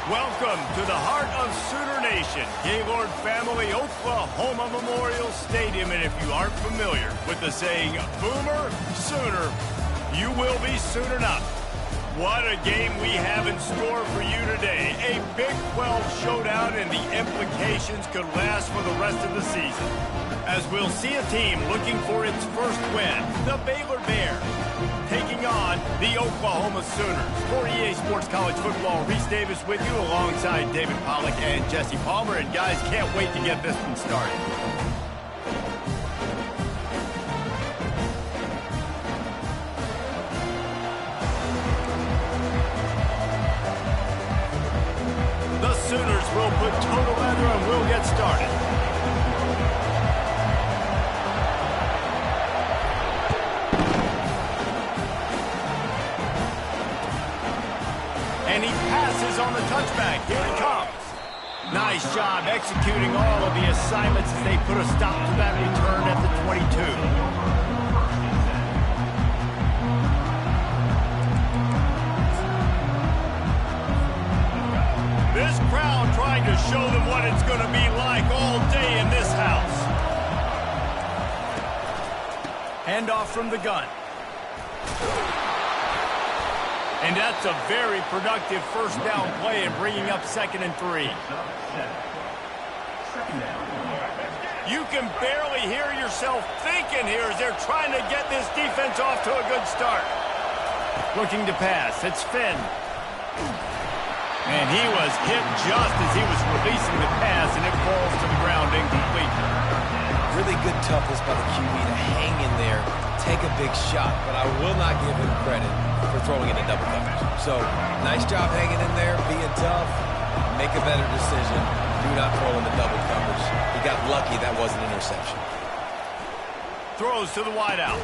Welcome to the heart of Sooner Nation, Gaylord Family Oklahoma Memorial Stadium. And if you aren't familiar with the saying, Boomer Sooner, you will be soon enough. What a game we have in store for you today. A Big 12 showdown, and the implications could last for the rest of the season. As we'll see a team looking for its first win, the Baylor Bears, taking on the Oklahoma Sooners. For EA Sports College Football, Reese Davis with you alongside David Pollack and Jesse Palmer. And guys, can't wait to get this one started. The Sooners will put total leather and we'll get started. And he passes on the touchback. Here it comes. Nice job executing all of the assignments as they put a stop to that return at the 22. This crowd trying to show them what it's going to be like all day in this house. Handoff from the gun. And that's a very productive first down play and bringing up 2nd and 3. You can barely hear yourself thinking here as they're trying to get this defense off to a good start. Looking to pass. It's Finn. And he was hit just as he was releasing the pass, and it falls to the ground incomplete. Really good toughness by the QB to hang in there, take a big shot, but I will not give him credit for throwing into double coverage. So, nice job hanging in there, being tough, make a better decision. Do not throw into double coverage. He got lucky that wasn't an interception. Throws to the wideout.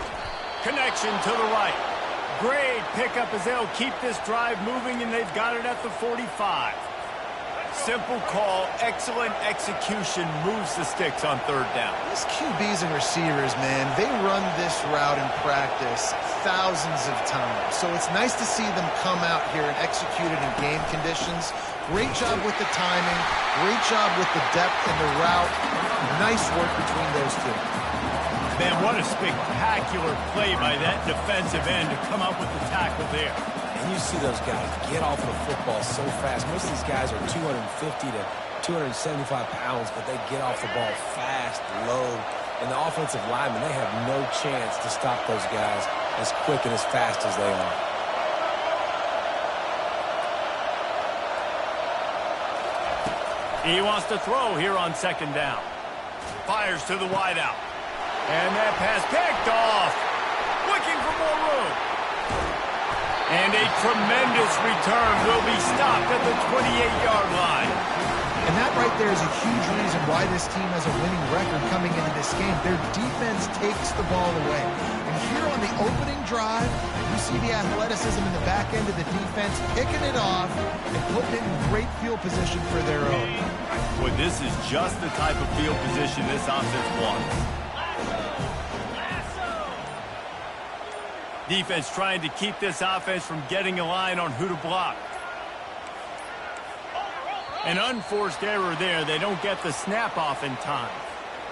Connection to the right. Great pickup as they'll keep this drive moving, and they've got it at the 45. Simple call, excellent execution, moves the sticks on 3rd down. These QBs and receivers, man, they run this route in practice thousands of times. So it's nice to see them come out here and execute it in game conditions. Great job with the timing, great job with the depth and the route. Nice work between those two. Man, what a spectacular play by that defensive end to come up with the tackle there. And you see those guys get off the football so fast. Most of these guys are 250 to 275 pounds, but they get off the ball fast, low. And the offensive linemen, they have no chance to stop those guys as quick and as fast as they are. He wants to throw here on 2nd down. Fires to the wideout. And that pass picked off. Looking for more room. And a tremendous return will be stopped at the 28-yard line. And that right there is a huge reason why this team has a winning record coming into this game. Their defense takes the ball away. And here on the opening drive, you see the athleticism in the back end of the defense picking it off and putting it in great field position for their own. Well, this is just the type of field position this offense wants. Defense trying to keep this offense from getting a line on who to block. An unforced error there. They don't get the snap off in time.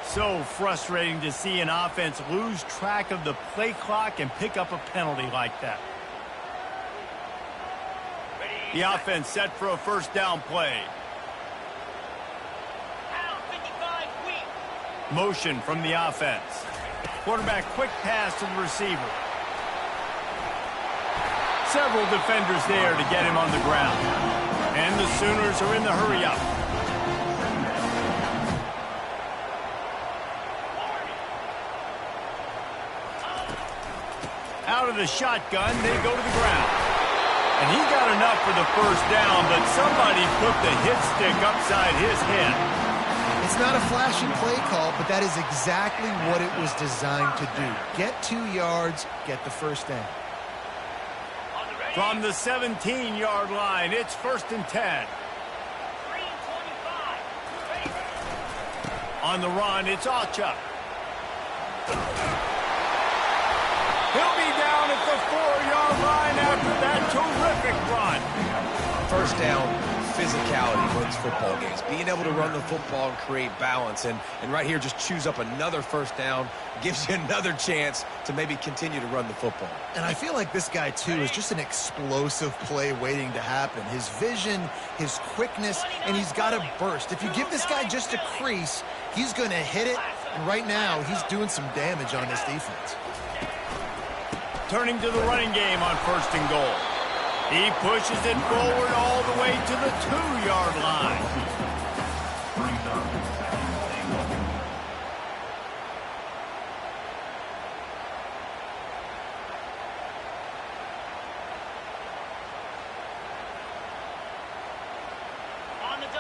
So frustrating to see an offense lose track of the play clock and pick up a penalty like that. The offense set for a first down play. Motion from the offense. Quarterback quick pass to the receiver. Several defenders there to get him on the ground. And the Sooners are in the hurry-up. Out of the shotgun, they go to the ground. And he got enough for the first down, but somebody put the hit stick upside his head. It's not a flashy play call, but that is exactly what it was designed to do. Get 2 yards, get the first down. From the 17-yard line, it's 1st and 10. On the run, it's Alchuk. He'll be down at the 4-yard line after that terrific run. First down, physicality wins football games. Being able to run the football and create balance, and right here just choose up another first down, gives you another chance to maybe continue to run the football. And I feel like this guy, too, is just an explosive play waiting to happen. His vision, his quickness, and he's got a burst. If you give this guy just a crease, he's going to hit it. And right now, he's doing some damage on this defense. Turning to the running game on 1st and goal. He pushes it forward all the way to the 2-yard line.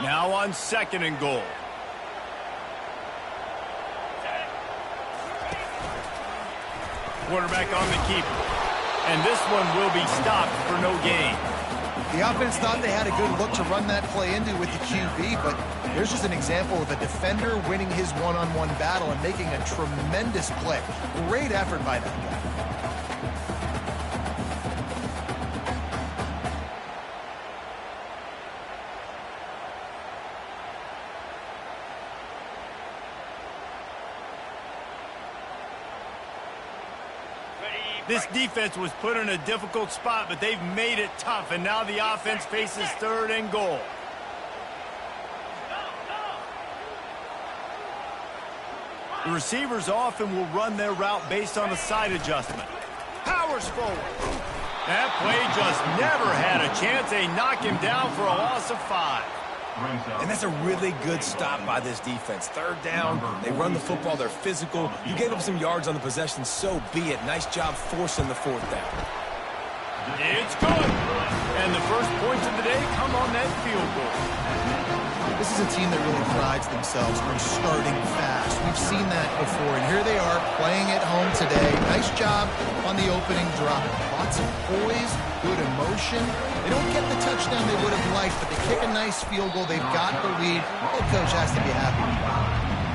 Now on 2nd and goal. Quarterback on the keeper. And this one will be stopped for no gain. The offense thought they had a good look to run that play into with the QB, but here's just an example of a defender winning his one-on-one battle and making a tremendous play. Great effort by that guy. This defense was put in a difficult spot, but they've made it tough, and now the offense faces 3rd and goal. The receivers often will run their route based on a side adjustment. Powers forward. That play just never had a chance. They knock him down for a loss of 5. And that's a really good stop by this defense. 3rd down, they run the football, they're physical. You gave up some yards on the possession, so be it. Nice job forcing the 4th down. It's good. And the first points of the day come on that field goal. This is a team that really prides themselves on starting fast. We've seen that before, and here they are playing at home today. Nice job on the opening drive. Lots of poise, good emotion. They don't get the touchdown they would have liked, but they kick a nice field goal. They've got the lead. Head coach has to be happy.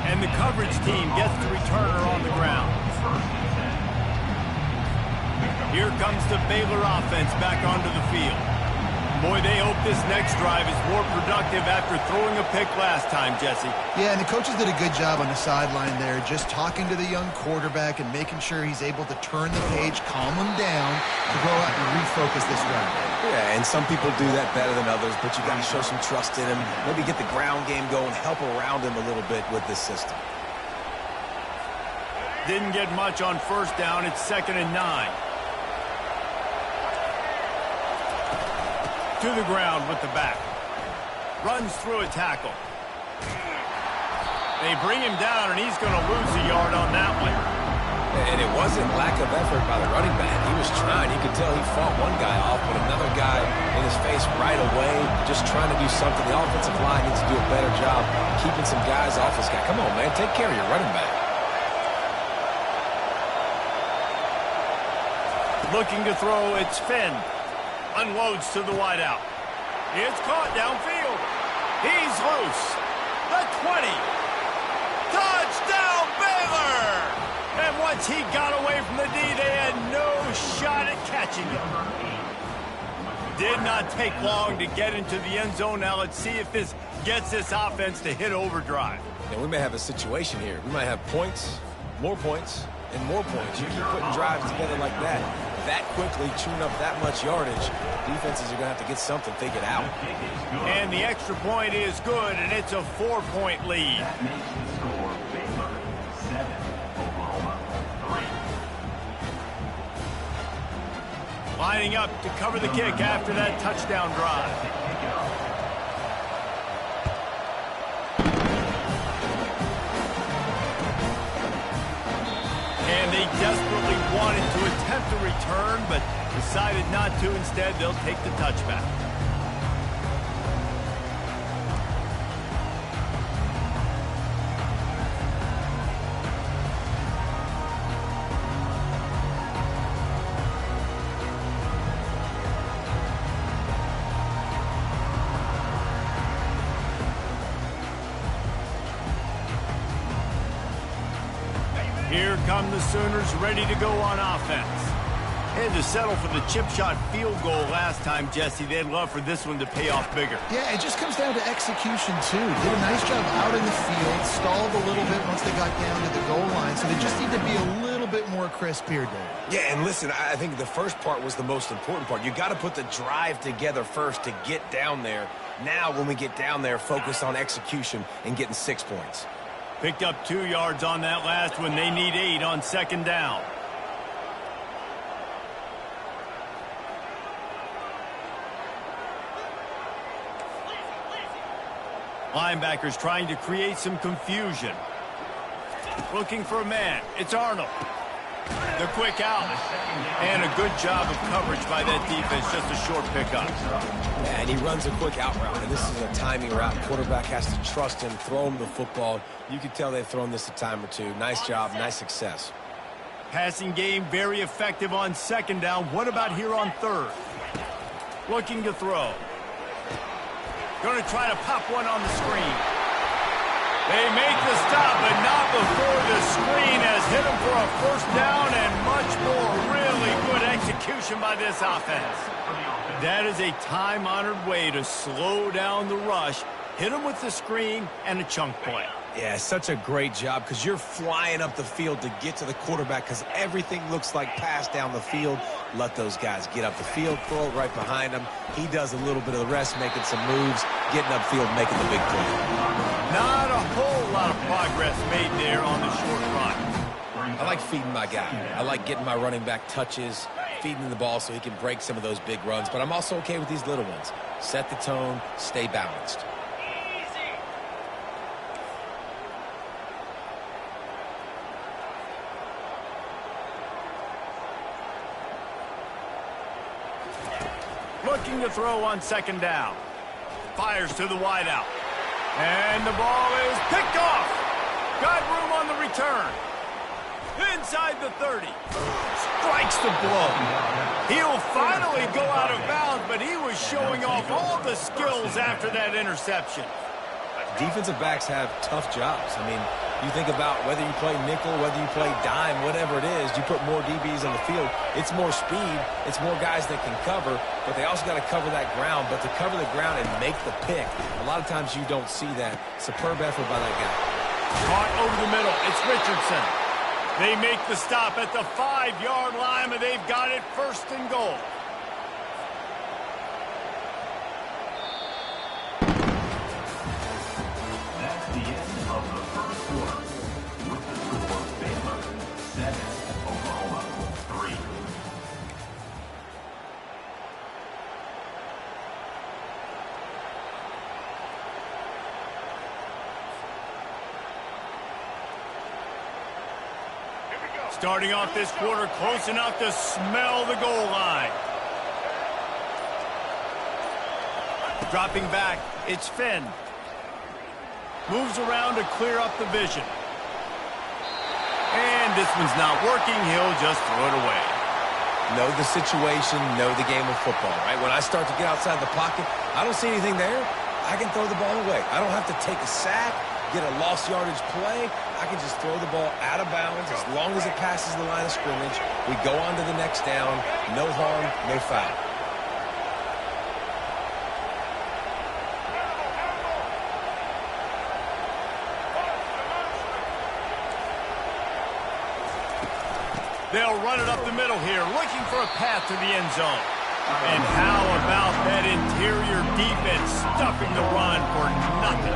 And the coverage team gets the returner on the ground. Here comes the Baylor offense back onto the field. Boy, they hope this next drive is more productive after throwing a pick last time, Jesse. Yeah, and the coaches did a good job on the sideline there, just talking to the young quarterback and making sure he's able to turn the page, calm him down, to go out and refocus this drive. Yeah, and some people do that better than others, but you got to show some trust in him. Maybe get the ground game going, help around him a little bit with this system. Didn't get much on 1st down. It's 2nd and 9. To the ground with the back. Runs through a tackle. They bring him down, and he's going to lose a yard on that one. And it wasn't lack of effort by the running back. He was trying. You could tell he fought one guy off, but another guy in his face right away, just trying to do something. The offensive line needs to do a better job keeping some guys off this guy. Come on, man. Take care of your running back. Looking to throw, it's Finn. Unloads to the wideout. It's caught downfield. He's loose. The 20. Touchdown, Baylor! And once he got away from the D, they had no shot at catching him. Did not take long to get into the end zone. Now let's see if this gets this offense to hit overdrive. And we may have a situation here. We might have points, more points, and more points. You keep putting drives together like that quickly, chewing up that much yardage, defenses are going to have to get something figured out. And the extra point is good, and it's a 4-point lead. Lining up to cover the kick after that touchdown drive. And they desperately wanted to attempt a return, but decided not to. Instead, they'll take the touchback. Here come the Sooners ready to go on offense. Had to settle for the chip shot field goal last time, Jesse. They'd love for this one to pay off bigger. Yeah, it just comes down to execution, too. Did a nice job out in the field, stalled a little bit once they got down to the goal line, so they just need to be a little bit more crisp here, Dave. Yeah, and listen, I think the first part was the most important part. You got to put the drive together first to get down there. Now, when we get down there, focus on execution and getting 6 points. Picked up 2 yards on that last one. They need 8 on second down. Linebackers trying to create some confusion. Looking for a man. It's Arnold. The quick out. And a good job of coverage by that defense. Just a short pickup. Yeah, and he runs a quick out route. And this is a timing route. The quarterback has to trust him, throw him the football. You can tell they've thrown this a time or two. Nice job, nice success. Passing game very effective on second down. What about here on third? Looking to throw. Going to try to pop one on the screen. They make the stop, but not before the screen has hit them for a first down and much more. Really good execution by this offense. That is a time-honored way to slow down the rush, hit them with the screen, and a chunk play. Yeah, such a great job because you're flying up the field to get to the quarterback because everything looks like pass down the field. Let those guys get up the field, throw it right behind him. He does a little bit of the rest, making some moves, getting upfield, making the big play. Not a whole lot of progress made there on the short run. I like feeding my guy. I like getting my running back touches, feeding him the ball so he can break some of those big runs. But I'm also okay with these little ones. Set the tone, stay balanced. Looking to throw on second down. Fires to the wideout. And the ball is picked off. Got room on the return. Inside the 30. Strikes the blow. He'll finally go out of bounds, but he was showing off all the skills after that interception. Defensive backs have tough jobs. I mean, you think about whether you play nickel, whether you play dime, whatever it is, you put more DBs on the field. It's more speed. It's more guys that can cover, but they also got to cover that ground. But to cover the ground and make the pick, a lot of times you don't see that. Superb effort by that guy. Caught over the middle. It's Richardson. They make the stop at the 5-yard line, and they've got it first and goal. That's the end of the first quarter. With the score, Baylor 7, Oklahoma 3. Starting off this quarter close enough to smell the goal line. Dropping back, it's Finn. Moves around to clear up the vision. And this one's not working. He'll just throw it away. Know the situation, know the game of football, right? When I start to get outside the pocket, I don't see anything there. I can throw the ball away. I don't have to take a sack, get a lost yardage play. I can just throw the ball out of bounds as long as it passes the line of scrimmage. We go on to the next down. No harm, no foul. They'll run it up the middle here, looking for a path to the end zone. And how about that interior defense stuffing the run for nothing?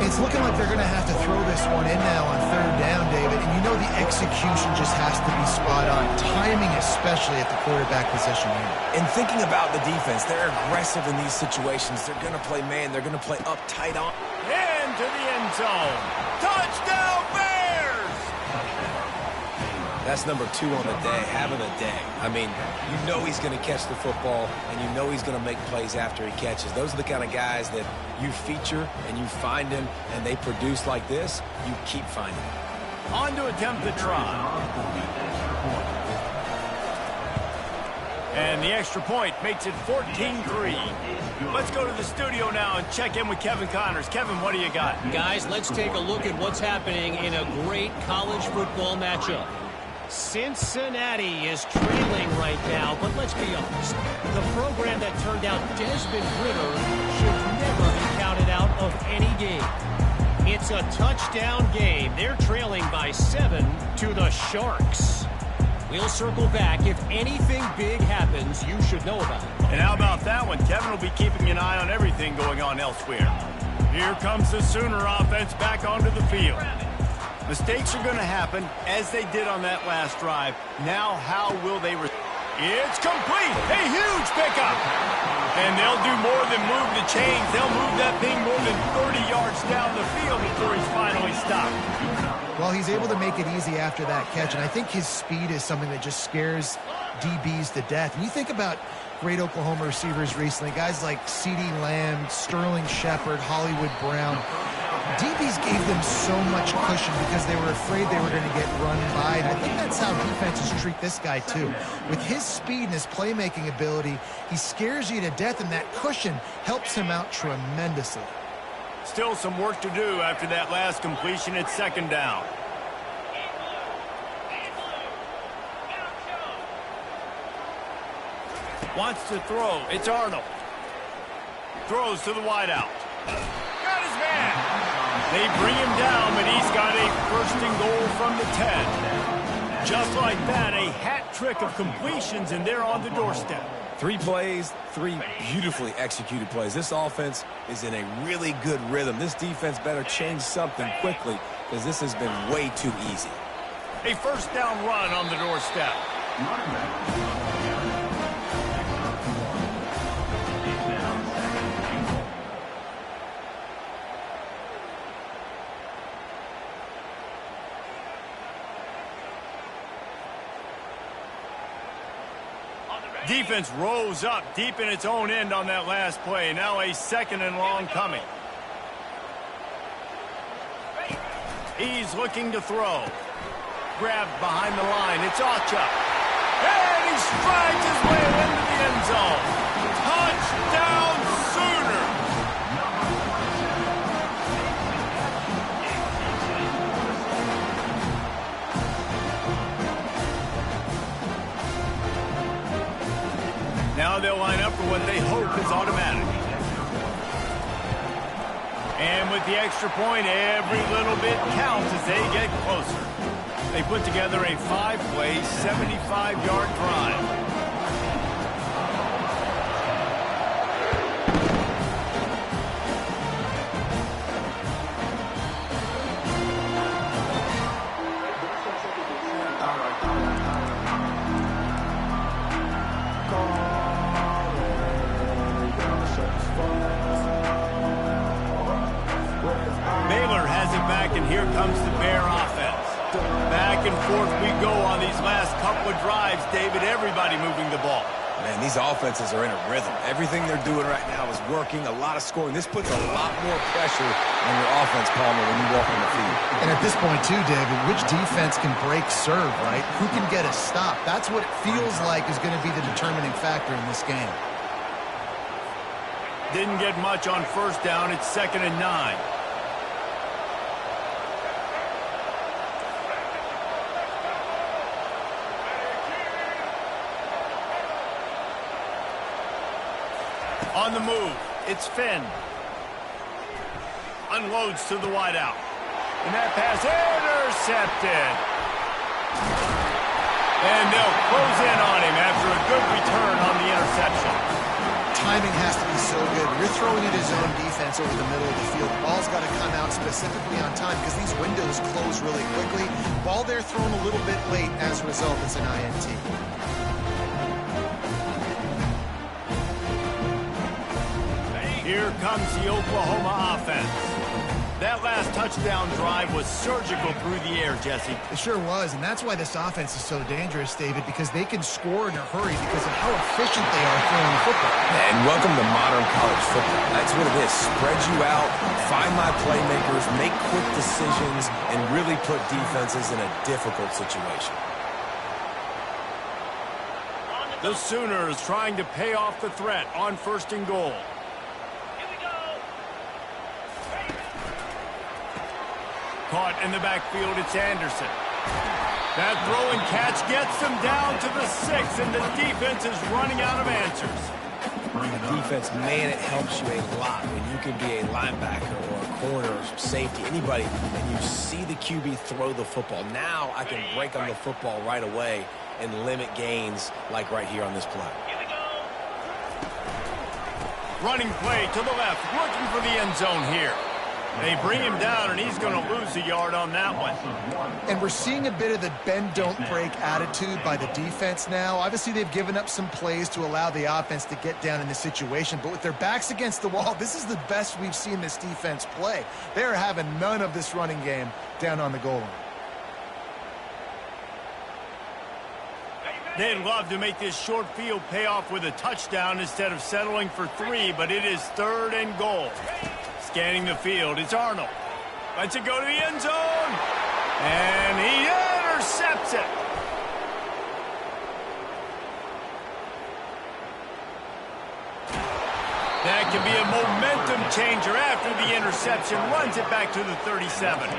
It's looking like they're going to have to throw this one in now on third down, David. And you know the execution just has to be spot on. Timing especially at the quarterback position here. And thinking about the defense, they're aggressive in these situations. They're going to play man. They're going to play up tight on. And to the end zone. Touchdown, Bears! That's number 2 on the day, having a day. I mean, you know he's going to catch the football, and you know he's going to make plays after he catches. Those are the kind of guys that you feature, and you find them, and they produce like this, you keep finding them. On to attempt the try. And the extra point makes it 14-3. Let's go to the studio now and check in with Kevin Connors. Kevin, what do you got? Guys, let's take a look at what's happening in a great college football matchup. Cincinnati is trailing right now, but let's be honest. The program that turned out Desmond Ritter should never be counted out of any game. It's a touchdown game. They're trailing by 7 to the Sharks. We'll circle back. If anything big happens, you should know about it. And how about that one? Kevin will be keeping an eye on everything going on elsewhere. Here comes the Sooner offense back onto the field. Mistakes are going to happen, as they did on that last drive. Now, how will they... It's complete! A huge pickup! And they'll do more than move the chains. They'll move that thing more than 30 yards down the field before he's finally stopped. Well, he's able to make it easy after that catch, and I think his speed is something that just scares DBs to death. When you think about great Oklahoma receivers recently, guys like CeeDee Lamb, Sterling Shepard, Hollywood Brown, DBs gave them so much cushion because they were afraid they were going to get run by, and I think that's how defenses treat this guy too. With his speed and his playmaking ability, he scares you to death, and that cushion helps him out tremendously. Still some work to do after that last completion at second down. Wants to throw. It's Arnold. Throws to the wideout. Got his man. They bring him down, but he's got a first and goal from the 10. Just like that, a hat trick of completions, and they're on the doorstep. 3 plays, 3 beautifully executed plays. This offense is in a really good rhythm. This defense better change something quickly because this has been way too easy. A first down run on the doorstep. Defense rose up deep in its own end on that last play. Now a second and long coming. He's looking to throw. Grabbed behind the line. It's Ocha. And he strides his way into the end zone. Touchdown Sooner. Now they'll line up for what they hope is automatic. And with the extra point, every little bit counts as they get closer. They put together a 5-play, 75-yard drive. Baylor has it back, and here comes the Bear offense. Back and forth we go on these last couple of drives, David. Everybody moving the ball. Man, these offenses are in a rhythm. Everything they're doing right now is working, a lot of scoring. This puts a lot more pressure on your offense, Palmer, when you walk on the field. And at this point, too, David, which defense can break serve, right? Who can get a stop? That's what it feels like is going to be the determining factor in this game. Didn't get much on first down. It's 2nd and 9. On the move, it's Finn. Unloads to the wideout. And that pass intercepted. And they'll close in on him after a good return on the interception. Timing has to be so good. You're throwing it his own defense over the middle of the field. The ball's got to come out specifically on time because these windows close really quickly. Ball there thrown a little bit late. As a result, it's an INT. Here comes the Oklahoma offense. That last touchdown drive was surgical through the air, Jesse. It sure was, and that's why this offense is so dangerous, David, because they can score in a hurry because of how efficient they are throwing the football. And welcome to modern college football. That's what it is. Spread you out, find my playmakers, make quick decisions, and really put defenses in a difficult situation. The Sooners trying to pay off the threat on 1st and goal. Caught in the backfield, it's Anderson. That throw and catch gets them down to the 6, and the defense is running out of answers. The defense, man, it helps you a lot when you can be a linebacker or a corner or safety, anybody, and you see the QB throw the football. Now I can break on the football right away and limit gains like right here on this play. Running play to the left, looking for the end zone here. They bring him down, and he's going to lose a yard on that one. And we're seeing a bit of the bend, don't break attitude by the defense now. Obviously, they've given up some plays to allow the offense to get down in this situation. But with their backs against the wall, this is the best we've seen this defense play. They're having none of this running game down on the goal line. They'd love to make this short field pay off with a touchdown instead of settling for 3, but it is 3rd and goal. Scanning the field, it's Arnold. Lets it go to the end zone. And he intercepts it. That can be a momentum changer after the interception. Runs it back to the 37.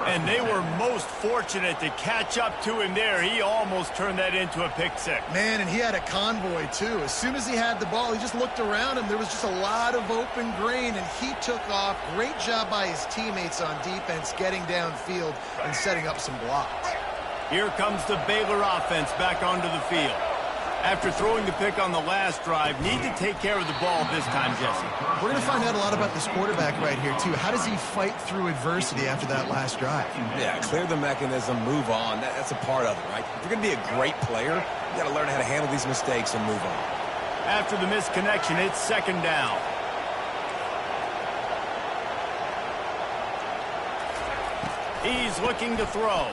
And they were most fortunate to catch up to him there. He almost turned that into a pick 6. Man, and he had a convoy, too. As soon as he had the ball, he just looked around him. There was just a lot of open grain, and he took off. Great job by his teammates on defense getting downfield and setting up some blocks. Here comes the Baylor offense back onto the field. After throwing the pick on the last drive, need to take care of the ball this time, Jesse. We're going to find out a lot about this quarterback right here, too. How does he fight through adversity after that last drive? Yeah, clear the mechanism, move on. That's a part of it, right? If you're going to be a great player, you got to learn how to handle these mistakes and move on. After the missed connection, it's 2nd down. He's looking to throw.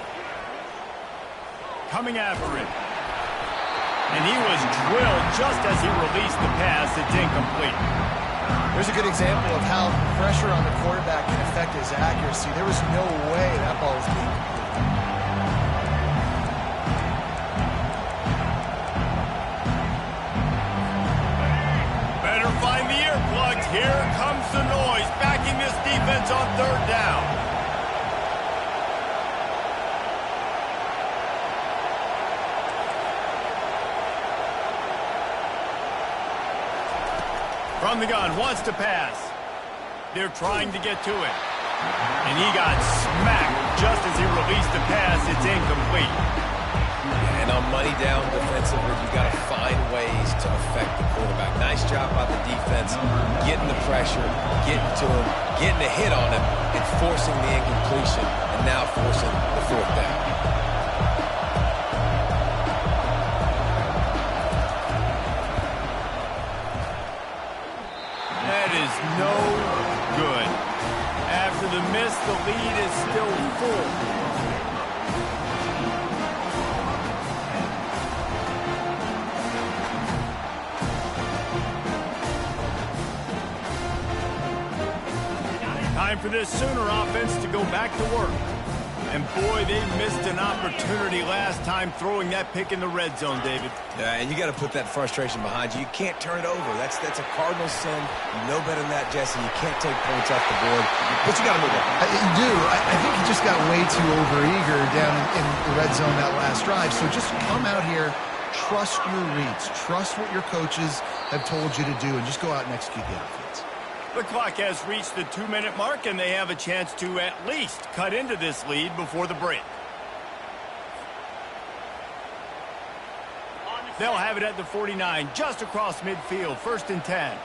Coming after him. And he was drilled just as he released the pass. It's incomplete. There's a good example of how pressure on the quarterback can affect his accuracy. There was no way that ball was being completed. Better find the earplugs. Here comes the noise. Backing this defense on 3rd down. From the gun, wants to pass. They're trying to get to it. And he got smacked just as he released the pass. It's incomplete. And on money down defensively, you've got to find ways to affect the quarterback. Nice job by the defense, getting the pressure, getting to him, getting a hit on him, and forcing the incompletion, and now forcing the 4th down. No good. After the miss, the lead is still full. Time for this Sooner offense to go back to work. And boy, they missed an opportunity last time throwing that pick in the red zone, David. Yeah, and you got to put that frustration behind you. You can't turn it over. That's a cardinal sin. You know better than that, Jesse. You can't take points off the board, but you got to move on. You do. I think he just got way too overeager down in the red zone that last drive. So just come out here, trust your reads, trust what your coaches have told you to do, and just go out and execute the offense. The clock has reached the 2-minute mark, and they have a chance to at least cut into this lead before the break. They'll have it at the 49, just across midfield, 1st and 10.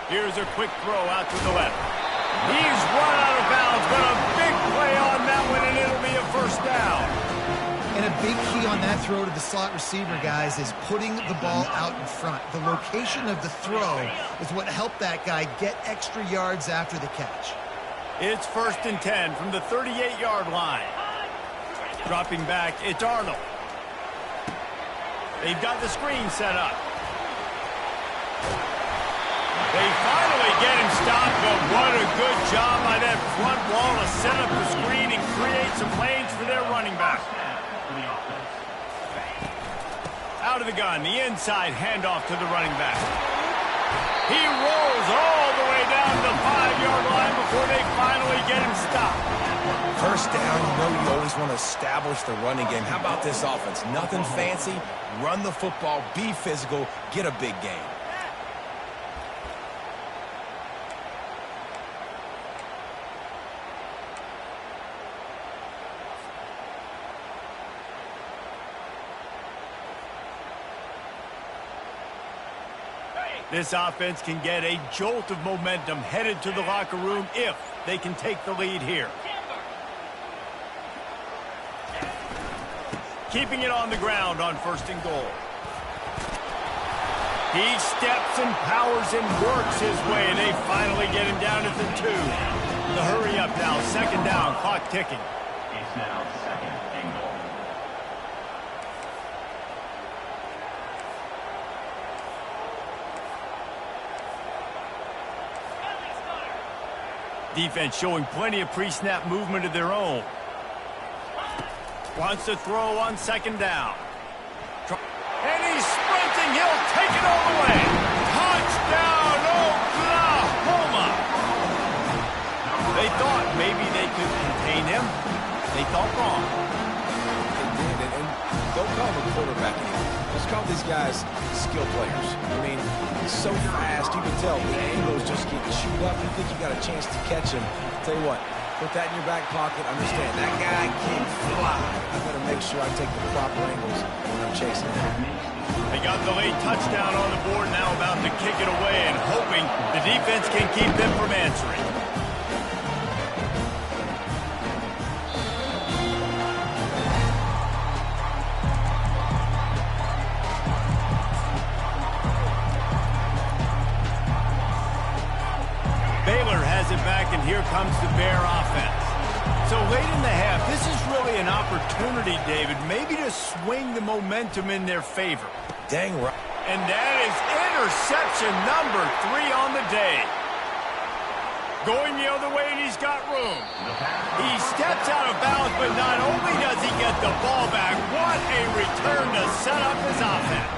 Here's a quick throw out to the left. He's run out of bounds, but a big play on that one, and it'll be a 1st down. And a big key on that throw to the slot receiver, guys, is putting the ball out in front. The location of the throw is what helped that guy get extra yards after the catch. It's 1st and 10 from the 38-yard line. Dropping back, it's Arnold. They've got the screen set up. They finally get him stopped, but what a good job by that front wall to set up the screen and create some lanes for their running back. Out of the gun, the inside handoff to the running back. He rolls all the way down to the 5-yard line before they finally get him stopped. First down, you know you always want to establish the running game. How about this offense? Nothing fancy. Run the football, be physical, get a big gain. This offense can get a jolt of momentum headed to the locker room if they can take the lead here. Keeping it on the ground on 1st and goal. He steps and powers and works his way, and they finally get him down at the 2. The hurry up now, 2nd down, clock ticking. It's now 2nd and goal. Defense showing plenty of pre-snap movement of their own. Wants to throw on 2nd down. And he's sprinting. He'll take it all the way. Touchdown, Oklahoma! They thought maybe they could contain him. They thought wrong. They did, and don't call him a quarterback anymore. Just call these guys skill players. I mean, he's so fast, you can tell the angles just get chewed up. You think you got a chance to catch him. Tell you what, put that in your back pocket. Understand, that guy can fly. I better make sure I take the proper angles when I'm chasing him. They got the late touchdown on the board, now about to kick it away and hoping the defense can keep them from answering. Baylor has it back, and here comes the Bear offense. So late in the half, this is really an opportunity, David, maybe to swing the momentum in their favor. Dang right. And that is interception number 3 on the day. Going the other way, and he's got room. He steps out of bounds, but not only does he get the ball back, what a return to set up his offense.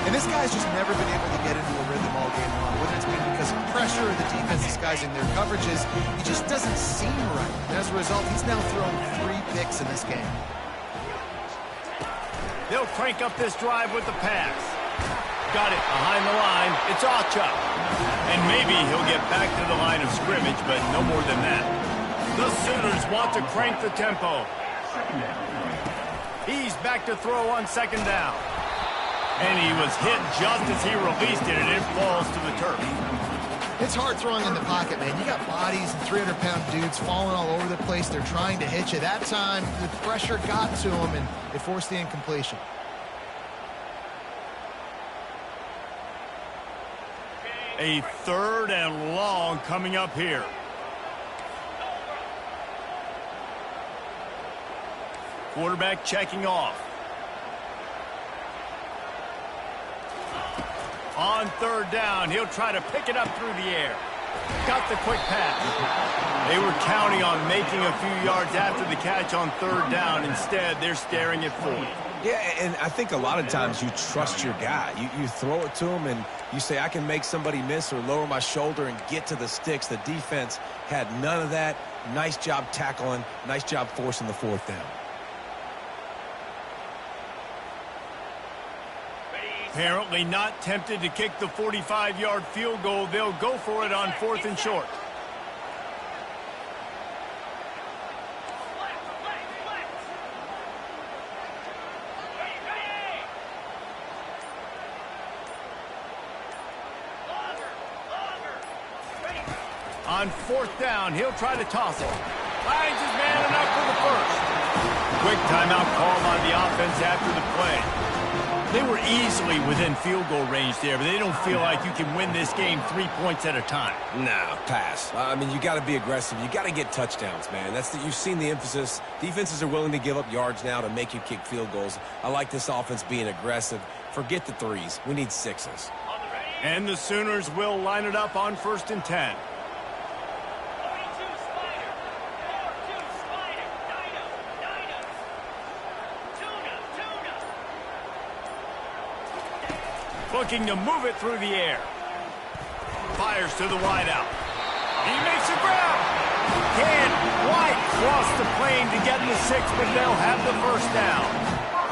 And this guy's just never been able to get into a rhythm all game long, whether it's been because of pressure or the defense disguising their coverages. He just doesn't seem right. And as a result, he's now thrown 3 picks in this game. They'll crank up this drive with the pass. Got it behind the line. It's Ocha. And maybe he'll get back to the line of scrimmage, but no more than that. The Sooners want to crank the tempo. He's back to throw on 2nd down. And he was hit just as he released it, and it falls to the turf. It's hard throwing in the pocket, man. You got bodies and 300-pound dudes falling all over the place. They're trying to hit you. That time, the pressure got to him, and it forced the incompletion. A 3rd and long coming up here. Quarterback checking off. On 3rd down, he'll try to pick it up through the air. Got the quick pass. They were counting on making a few yards after the catch on 3rd down. Instead, they're staring at 4th. Yeah, and I think a lot of times you trust your guy. You throw it to him, and you say, I can make somebody miss or lower my shoulder and get to the sticks. The defense had none of that. Nice job tackling. Nice job forcing the 4th down. Apparently not tempted to kick the 45-yard field goal. They'll go for it on 4th and short. On 4th down, he'll try to toss it. Finds his man enough for the first. Quick timeout called on the offense after the play. They were easily within field goal range there, but they don't feel like you can win this game 3 points at a time. No, pass. I mean, you got to be aggressive. You got to get touchdowns, man. You've seen the emphasis. Defenses are willing to give up yards now to make you kick field goals. I like this offense being aggressive. Forget the 3s. We need 6s. And the Sooners will line it up on 1st and 10. Looking to move it through the air. fires to the wideout. He makes a grab. Can't quite cross the plane to get the 6, but they'll have the first down.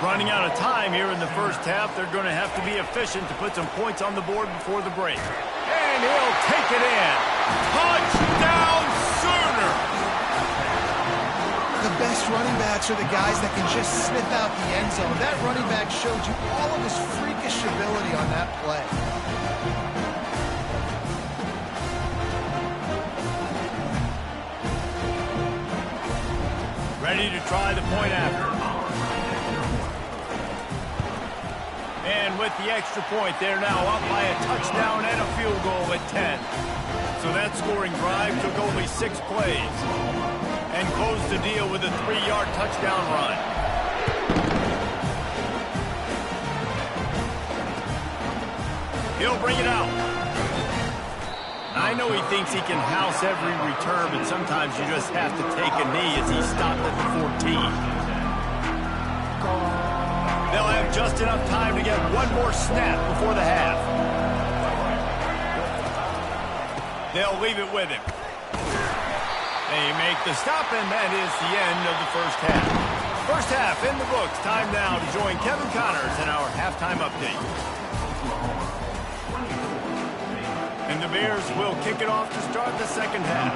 Running out of time here in the first half. They're going to have to be efficient to put some points on the board before the break. And he'll take it in. Touchdown, Sooner! The best running backs are the guys that can just sniff out the end zone. That running back showed you all of his freakish ability on that play. Ready to try the point after. And with the extra point, they're now up by a touchdown and a field goal at 10. So that scoring drive took only 6 plays and closed the deal with a 3-yard touchdown run. He'll bring it out. I know he thinks he can house every return, but sometimes you just have to take a knee as he stopped at the 14. They'll have just enough time to get one more snap before the half. They'll leave it with him. They make the stop, and that is the end of the first half. First half in the books. Time now to join Kevin Connors in our halftime update. And the Bears will kick it off to start the second half.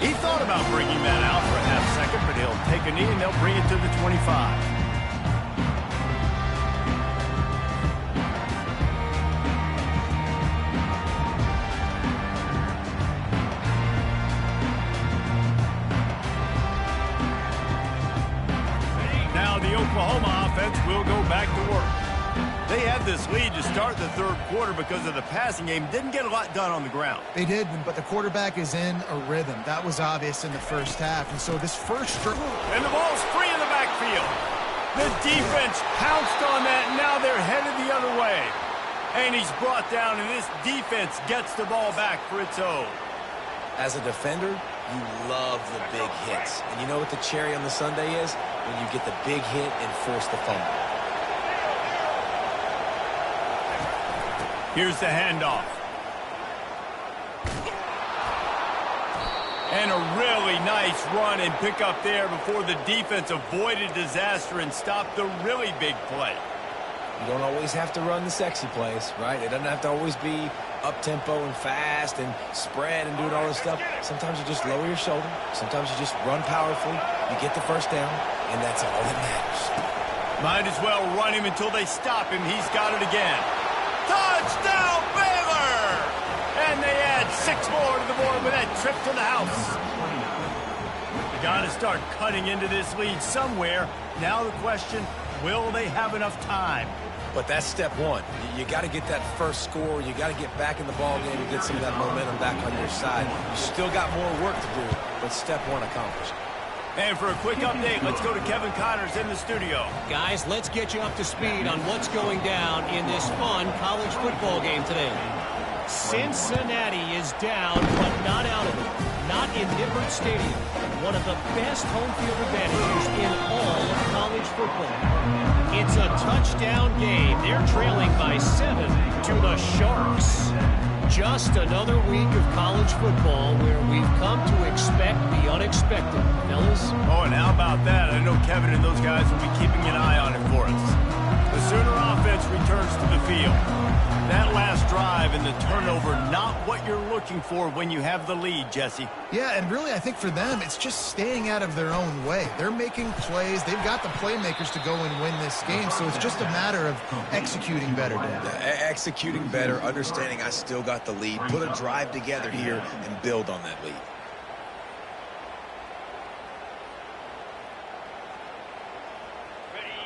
He thought about bringing that out for a half second, but he'll take a knee and they'll bring it to the 25. Now the Oklahoma offense will go back to work. They had this lead to start the third quarter because of the passing game. Didn't get a lot done on the ground. They did, but the quarterback is in a rhythm. That was obvious in the first half. And so this first... And the ball's free in the backfield. The defense pounced on that, and now they're headed the other way. And he's brought down, and this defense gets the ball back for its own. As a defender, you love the big hits. And you know what the cherry on the sundae is? When you get the big hit and force the fumble. Here's the handoff. And a really nice run and pick up there before the defense avoided disaster and stopped the really big play. You don't always have to run the sexy plays, right? It doesn't have to always be up-tempo and fast and spread and doing all this stuff. Sometimes you just lower your shoulder. Sometimes you just run powerfully. You get the first down, and that's all that matters. Might as well run him until they stop him. He's got it again. Touchdown, Baylor! And they add 6 more to the board with that trip to the house. You got to start cutting into this lead somewhere. Now the question, will they have enough time? But that's step one. You got to get that first score. You got to get back in the ball game and get some of that momentum back on your side. You still got more work to do, but step one accomplished. And for a quick update, let's go to Kevin Connors in the studio. Guys, let's get you up to speed on what's going down in this fun college football game today. Cincinnati is down, but not out of it. Not in Nippert Stadium. One of the best home field advantages in all of college football. It's a touchdown game. They're trailing by 7 to the Sharks. Just another week of college football where we've come to expect the unexpected, fellas. Oh, and how about that? I know Kevin and those guys will be keeping an eye on it for us. The Sooner offense returns to the field. That last drive and the turnover, not what you're looking for when you have the lead, Jesse. Yeah, and really, I think for them, it's just staying out of their own way. They're making plays. They've got the playmakers to go and win this game, so it's just a matter of executing better. Executing better, understanding I still got the lead, put a drive together here, and build on that lead.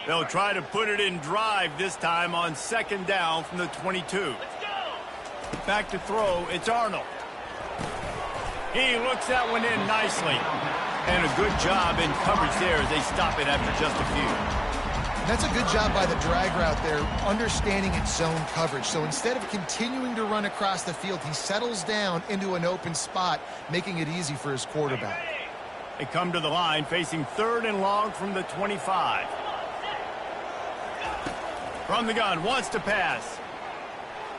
They'll try to put it in drive this time on second down from the 22. Back to throw, it's Arnold. He looks that one in nicely. And a good job in coverage there as they stop it after just a few. That's a good job by the drag route there, understanding its zone coverage. So instead of continuing to run across the field, he settles down into an open spot, making it easy for his quarterback. They come to the line facing 3rd and long from the 25. From the gun, wants to pass.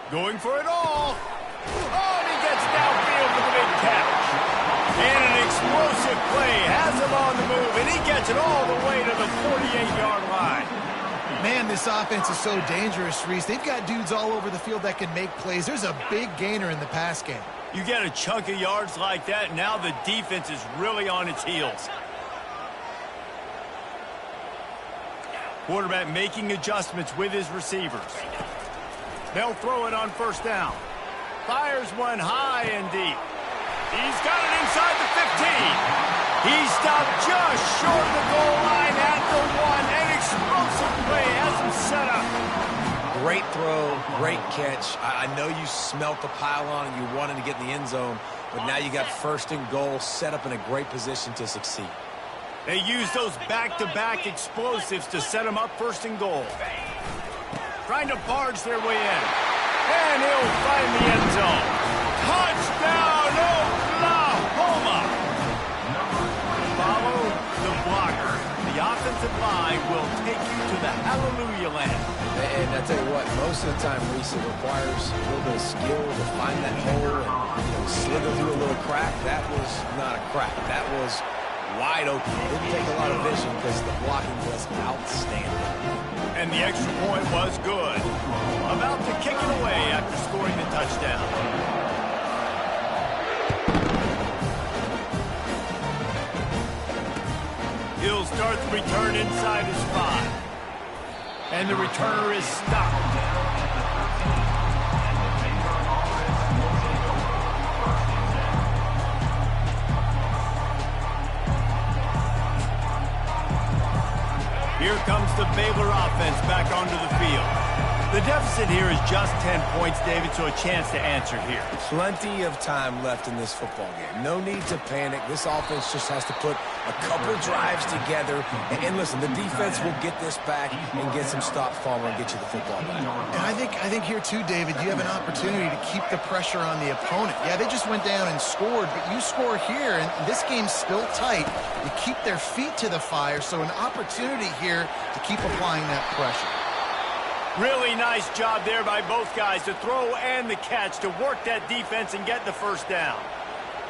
Going for it all. Oh, and he gets downfield for the big catch. And an explosive play has him on the move, and he gets it all the way to the 48-yard line. Man, this offense is so dangerous, Reese. They've got dudes all over the field that can make plays. There's a big gainer in the pass game. You get a chunk of yards like that, and now the defense is really on its heels. Quarterback making adjustments with his receivers. They'll throw it on 1st down. Fires one high and deep. He's got it inside the 15. He stopped just short of the goal line at the 1. An explosive play has him set up. Great throw, great catch. I know you smelt the pylon and you wanted to get in the end zone, but now you got 1st and goal set up in a great position to succeed. They use those back-to-back explosives to set them up 1st and goal. Trying to barge their way in. And he'll find the end zone. Touchdown, Oklahoma! Follow the blocker. The offensive line will take you to the hallelujah land. And I tell you what, most of the time, Reese, it requires a little bit of skill to find that hole and slither through a little crack. That was not a crack. That was wide open. It didn't take a lot of vision because the blocking was outstanding. And the extra point was good. About to kick it away after scoring the touchdown. He'll start the return inside his 5. And the returner is stopped. Here comes the Baylor offense back onto the field. The deficit here is just 10 points, David, so a chance to answer here. Plenty of time left in this football game. No need to panic. This offense just has to put a couple drives together. And listen, the defense will get this back and get some stop follow and get you the football back. And I think here too, David, you have an opportunity to keep the pressure on the opponent. Yeah, they just went down and scored, but you score here, and this game's still tight. You keep their feet to the fire, so an opportunity here to keep applying that pressure. Really nice job there by both guys to throw and the catch to work that defense and get the 1st down.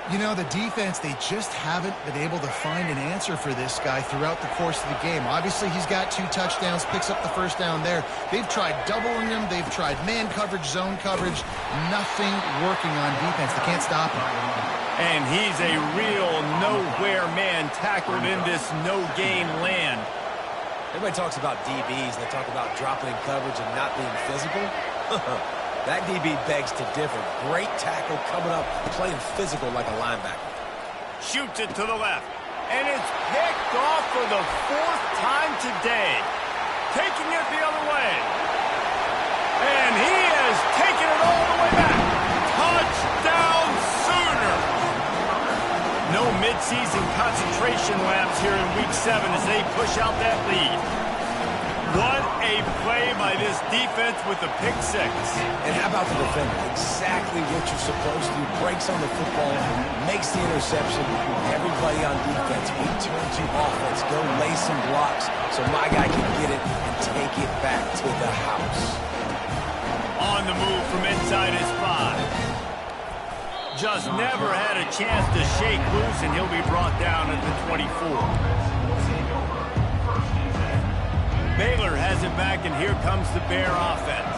You know, the defense, they just haven't been able to find an answer for this guy throughout the course of the game. Obviously, he's got 2 touchdowns, picks up the 1st down there. They've tried doubling him. They've tried man coverage, zone coverage. Nothing working on defense. They can't stop him. And he's a real nowhere man tackled in this no-gain land. Everybody talks about DBs, and they talk about dropping in coverage and not being physical. That DB begs to differ. Great tackle coming up, playing physical like a linebacker. Shoots it to the left. And it's picked off for the 4th time today. Taking it the other way. And he has taken it all the way back. Touchdown Sooner! No midseason concentration laps here in Week 7 as they push out that lead. What a play by this defense with the pick 6. And how about the defender? Exactly what you're supposed to. Breaks on the football, makes the interception. Everybody on defense, we turn to offense. Go lay some blocks so my guy can get it and take it back to the house. On the move from inside his 5. Just never had a chance to shake loose, and he'll be brought down at the 24. Baylor has it back, and here comes the Bear offense.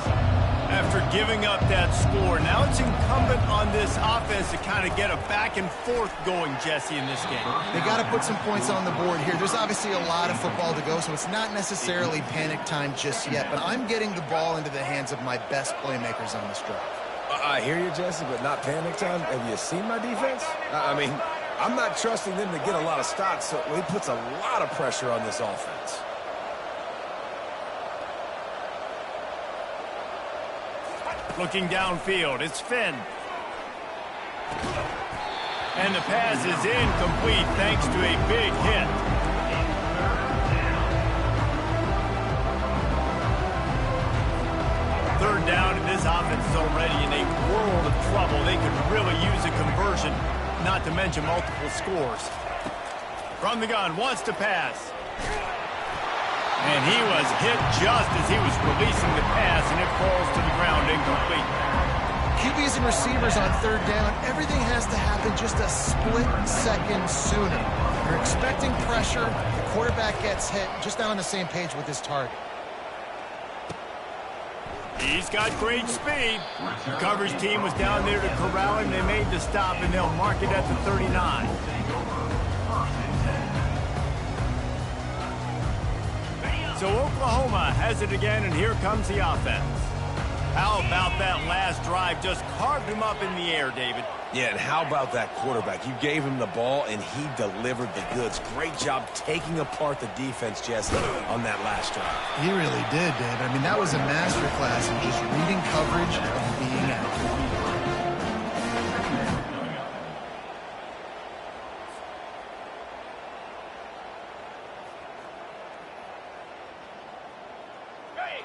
After giving up that score, now it's incumbent on this offense to kind of get a back and forth going, Jesse, in this game. They got to put some points on the board here. There's obviously a lot of football to go, so it's not necessarily panic time just yet, but I'm getting the ball into the hands of my best playmakers on this drive. I hear you, Jesse, but not panic time. Have you seen my defense? I mean, I'm not trusting them to get a lot of stops, so he puts a lot of pressure on this offense. Looking downfield, it's Finn. And the pass is incomplete thanks to a big hit. Third down, and this offense is already in a world of trouble. They could really use a conversion, not to mention multiple scores. From the gun, wants to pass. And he was hit just as he was releasing the pass, and it falls to the ground incomplete. QBs and receivers on third down, everything has to happen just a split second sooner. You're expecting pressure, the quarterback gets hit, just not on the same page with his target. He's got great speed. The coverage team was down there to corral him. They made the stop, and they'll mark it at the 39. So Oklahoma has it again, and here comes the offense. How about that last drive? Just carved him up in the air, David. Yeah, and how about that quarterback? You gave him the ball, and he delivered the goods. Great job taking apart the defense, Jesse, on that last drive. He really did, David. I mean, that was a masterclass in just reading coverage and being accurate.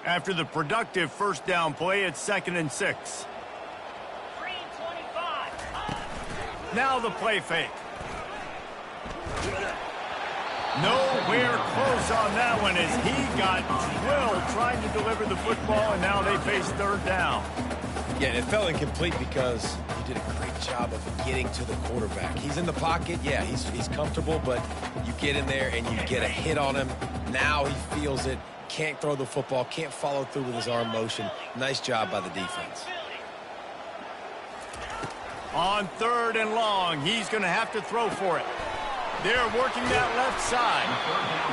After the productive first down play, it's 2nd and 6. Now the play fake. Nowhere close on that one as he got drilled trying to deliver the football, and now they face third down. Yeah, it fell incomplete because you did a great job of getting to the quarterback. He's in the pocket. Yeah, he's comfortable, but you get in there and you get a hit on him. Now he feels it. Can't throw the football, can't follow through with his arm motion. Nice job by the defense. On 3rd and long, he's going to have to throw for it. They're working that left side.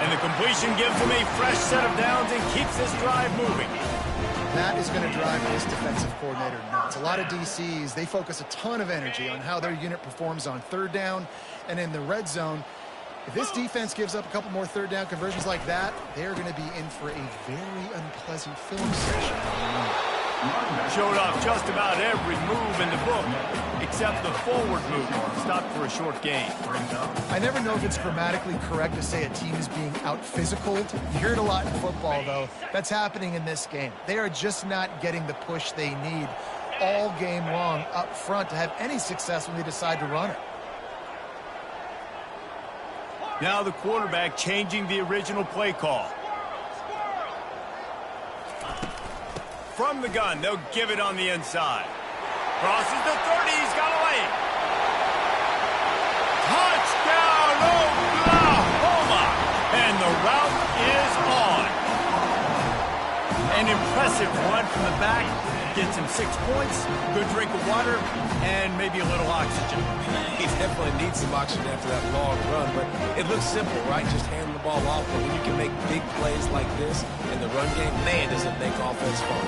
And the completion gives him a fresh set of downs and keeps this drive moving. That is going to drive this defensive coordinator nuts. A lot of DCs, they focus a ton of energy on how their unit performs on third down and in the red zone. If this defense gives up a couple more third down conversions like that, they're going to be in for a very unpleasant film session. Showed off just about every move in the book, except the forward move. Stopped for a short gain. I never know if it's grammatically correct to say a team is being out-physicaled. You hear it a lot in football, though. That's happening in this game. They are just not getting the push they need all game long up front to have any success when they decide to run it. Now the quarterback changing the original play call. From the gun, they'll give it on the inside. Crosses the 30, he's got a lane. Touchdown, Oklahoma! And the route is on. An impressive run from the back. Gets him 6 points, good drink of water, and maybe a little oxygen. He definitely needs some oxygen after that long run, but it looks simple, right? Just hand the ball off, but when you can make big plays like this in the run game, man, does it make offense fun.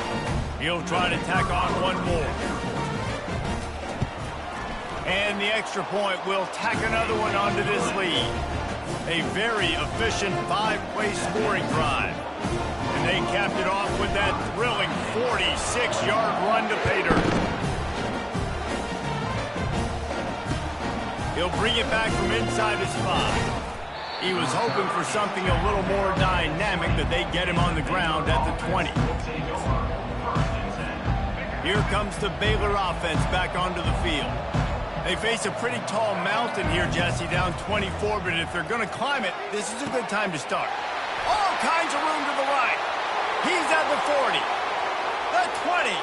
He'll try to tack on one more. And the extra point will tack another one onto this lead. A very efficient 5-play scoring drive. And they capped it off with that thrilling 46-yard run to pay dirt. He'll bring it back from inside his 5. He was hoping for something a little more dynamic, that they get him on the ground at the 20. Here comes the Baylor offense back onto the field. They face a pretty tall mountain here, Jesse, down 24, but if they're going to climb it, this is a good time to start. All kinds of room to the right. He's at the 40, the 20,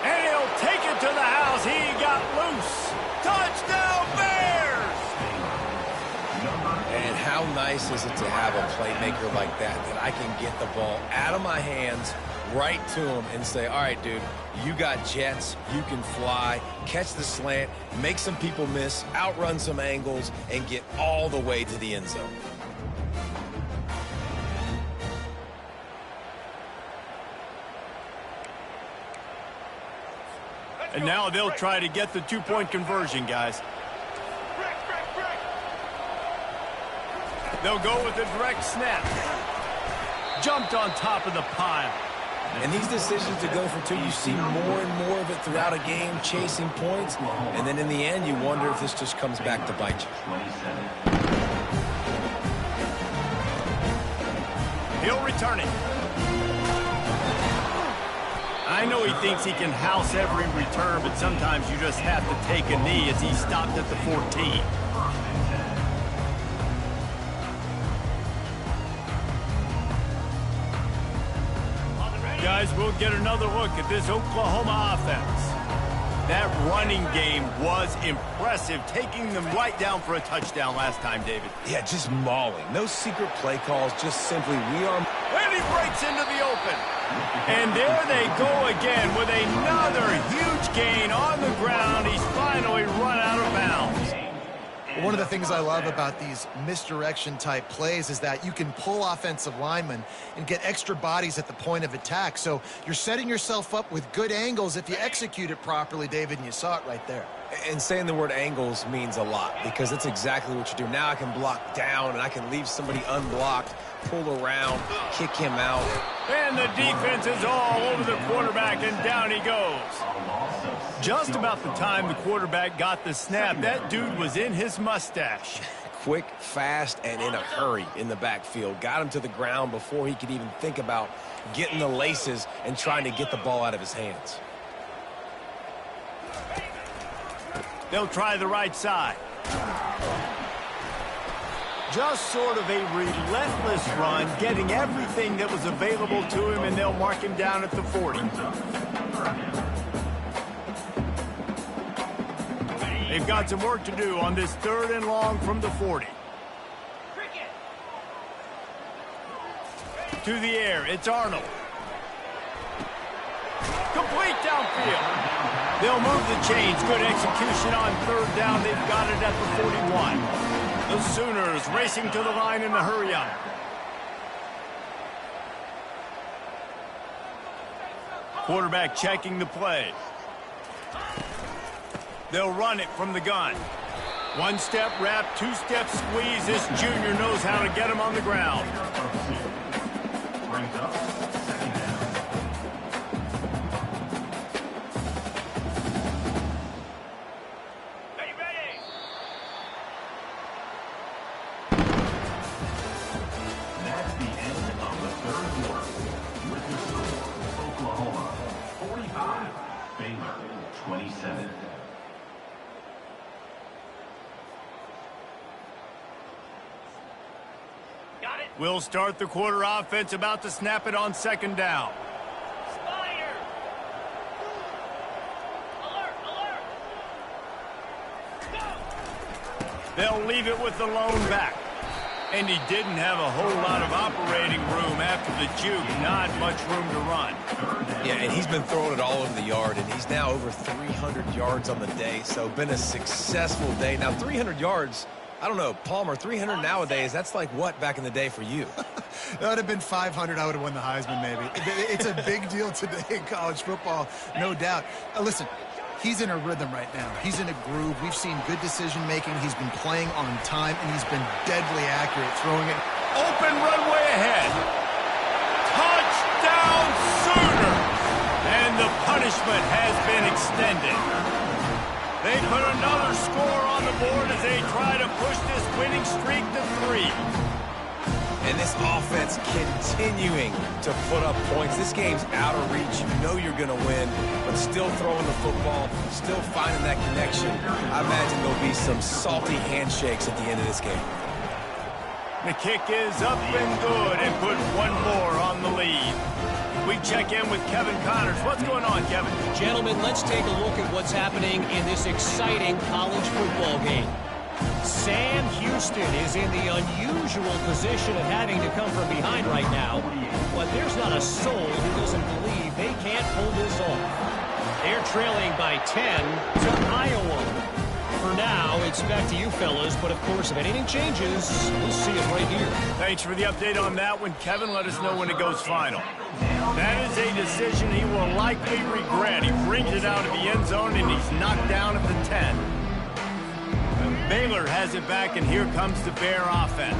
and he'll take it to the house. He got loose. Touchdown, Bears! And how nice is it to have a playmaker like that I can get the ball out of my hands right to him and say, all right, dude, you got jets, you can fly, catch the slant, make some people miss, outrun some angles, and get all the way to the end zone. And now they'll try to get the 2-point conversion, guys. They'll go with a direct snap. Jumped on top of the pile. And these decisions to go for 2, you see more and more of it throughout a game, chasing points. And then in the end, you wonder if this just comes back to bite you. He'll return it. I know he thinks he can house every return, but sometimes you just have to take a knee as he stopped at the 14. Guys, we'll get another look at this Oklahoma offense. That running game was impressive, taking them right down for a touchdown last time, David. Yeah, just mauling. No secret play calls, just simply we are... And he breaks into the open. And there they go again with another huge gain on the ground. He's finally run out of bounds. One of the things I love about these misdirection type plays is that you can pull offensive linemen and get extra bodies at the point of attack. So you're setting yourself up with good angles if you execute it properly, David, and you saw it right there. And saying the word angles means a lot because that's exactly what you do. Now I can block down and I can leave somebody unblocked, pull around, kick him out. And the defense is all over the quarterback, and down he goes. Just about the time the quarterback got the snap, that dude was in his mustache. Quick, fast, and in a hurry in the backfield. Got him to the ground before he could even think about getting the laces and trying to get the ball out of his hands. They'll try the right side. Just sort of a relentless run, getting everything that was available to him, and they'll mark him down at the 40. They've got some work to do on this 3rd and long from the 40. To the air, it's Arnold. Complete downfield. They'll move the chains. Good execution on 3rd down. They've got it at the 41. The Sooners racing to the line in a hurry-up. Quarterback checking the play. They'll run it from the gun. 1-step wrap, 2-step squeeze. This junior knows how to get him on the ground. Brings up second down. That's the end of the 3rd quarter. With the score, Oklahoma 45, Baylor 27. We'll start the quarter offense, about to snap it on 2nd down. They'll leave it with the lone back. And he didn't have a whole lot of operating room after the juke. Not much room to run. Yeah, and he's been throwing it all over the yard, and he's now over 300 yards on the day, so been a successful day. Now, 300 yards, I don't know, Palmer, 300 nowadays, that's like what back in the day for you? That would have been 500. I would have won the Heisman, maybe. It's a big deal today in college football, no doubt. Listen, he's in a rhythm right now. He's in a groove. We've seen good decision-making. He's been playing on time, and he's been deadly accurate throwing it. Open runway ahead. Touchdown Sooner! And the punishment has been extended. They put another score on the board as they try to push this winning streak to 3. And this offense continuing to put up points. This game's out of reach. You know you're going to win, but still throwing the football, still finding that connection. I imagine there'll be some salty handshakes at the end of this game. The kick is up and good, and put one more on the lead. We check in with Kevin Connors. What's going on, Kevin? Gentlemen, let's take a look at what's happening in this exciting college football game. Sam Houston is in the unusual position of having to come from behind right now, but there's not a soul who doesn't believe they can't pull this off. They're trailing by 10 to Iowa. For now, it's back to you fellas, but of course, if anything changes, we'll see it right here. Thanks for the update on that one, Kevin. Let us know when it goes final. That is a decision he will likely regret. He brings it out of the end zone, and he's knocked down at the 10. Baylor has it back, and here comes the Bear offense.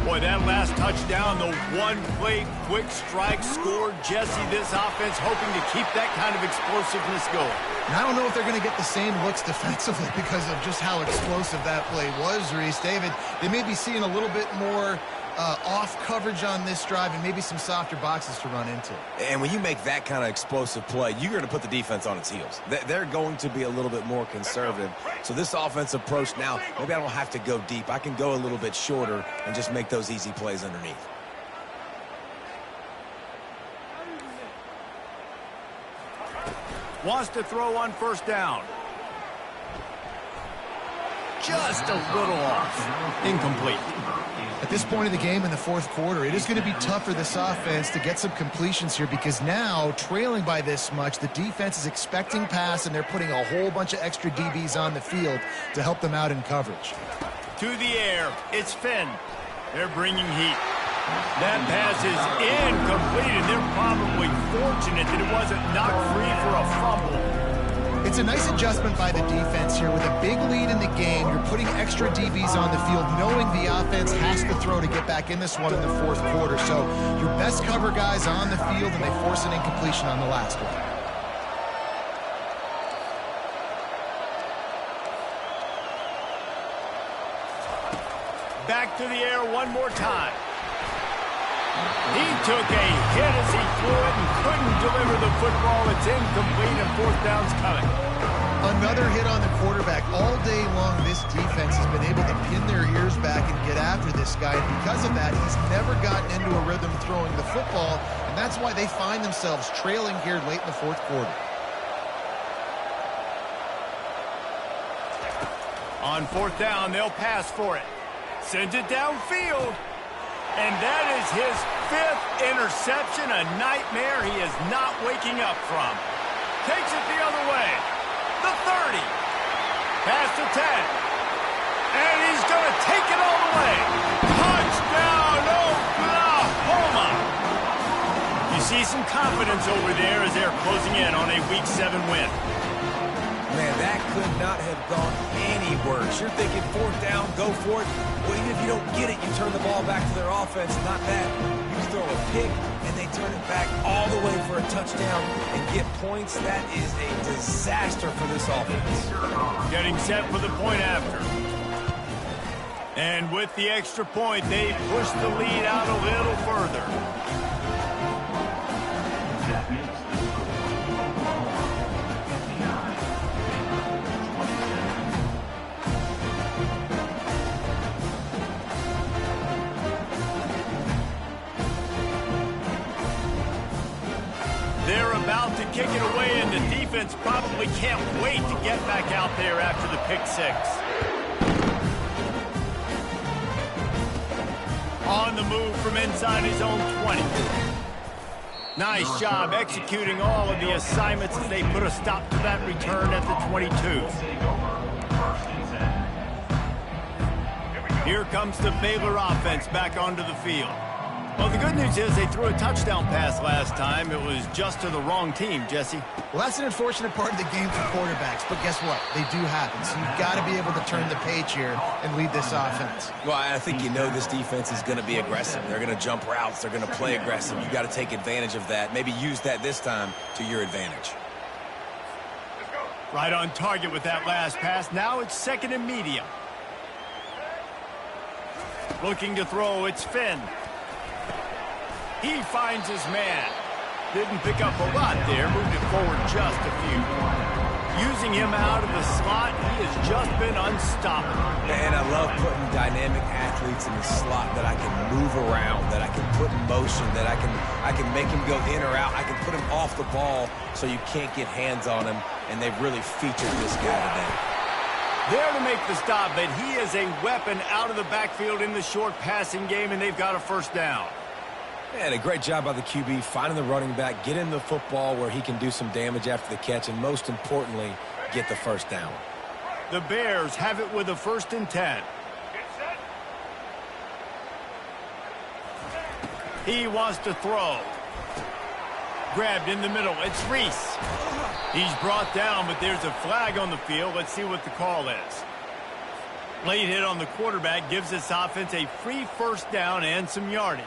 Boy, that last touchdown, the one-play quick strike scored. Jesse, this offense hoping to keep that kind of explosiveness going. And I don't know if they're going to get the same looks defensively because of just how explosive that play was, Reese. David, they may be seeing a little bit more off coverage on this drive and maybe some softer boxes to run into. And when you make that kind of explosive play, you're going to put the defense on its heels. They're going to be a little bit more conservative. So this offensive approach now, maybe I don't have to go deep. I can go a little bit shorter and just make those easy plays underneath. Wants to throw on first down. Just a little off. Incomplete. At this point of the game in the fourth quarter, it is going to be tough for this offense to get some completions here because now, trailing by this much, the defense is expecting pass, and they're putting a whole bunch of extra DBs on the field to help them out in coverage. To the air, it's Finn. They're bringing heat. That pass is incomplete, and they're probably fortunate that it wasn't knocked free for a fumble. It's a nice adjustment by the defense here. With a big lead in the game, you're putting extra DBs on the field, knowing the offense has to throw to get back in this one in the fourth quarter. So your best cover guys on the field, and they force an incompletion on the last one. Back to the air one more time. He took a hit as he threw it and couldn't deliver the football. It's incomplete, and fourth down's coming. Another hit on the quarterback. All day long, this defense has been able to pin their ears back and get after this guy. And because of that, he's never gotten into a rhythm throwing the football, and that's why they find themselves trailing here late in the fourth quarter. On fourth down, they'll pass for it. Sends it downfield. And that is his fifth interception, a nightmare he is not waking up from. Takes it the other way. The 30. Past the 10. And he's going to take it all the way. Touchdown, Oklahoma! You see some confidence over there as they're closing in on a Week 7 win. Man, that could not have gone any worse. You're thinking fourth down, go for it. Well, even if you don't get it, you turn the ball back to their offense. Not that. You throw a pick, and they turn it back all the way for a touchdown and get points. That is a disaster for this offense. Getting set for the point after. And with the extra point, they push the lead out a little further. That makes the They're about to kick it away, and the defense probably can't wait to get back out there after the pick six. On the move from inside his own 20. Nice job executing all of the assignments as they put a stop to that return at the 22. Here comes the Baylor offense back onto the field. Well, the good news is they threw a touchdown pass last time. It was just to the wrong team, Jesse. Well, that's an unfortunate part of the game for quarterbacks, but guess what? They do happen. So you've got to be able to turn the page here and lead this offense. Well, I think you know this defense is going to be aggressive. They're going to jump routes. They're going to play aggressive. You've got to take advantage of that. Maybe use that this time to your advantage. Right on target with that last pass. Now it's second and medium. Looking to throw, it's Finn. He finds his man. Didn't pick up a lot there. Moved it forward just a few. Using him out of the slot, he has just been unstoppable. And I love putting dynamic athletes in the slot that I can move around, that I can put in motion, that I can make him go in or out. I can put him off the ball so you can't get hands on him, and they've really featured this guy today. There to make the stop, but he is a weapon out of the backfield in the short passing game, and they've got a first down. And a great job by the QB, finding the running back, getting the football where he can do some damage after the catch, and most importantly, get the first down. The Bears have it with a 1st and 10. He wants to throw. Grabbed in the middle. It's Reese. He's brought down, but there's a flag on the field. Let's see what the call is. Late hit on the quarterback gives this offense a free first down and some yardage.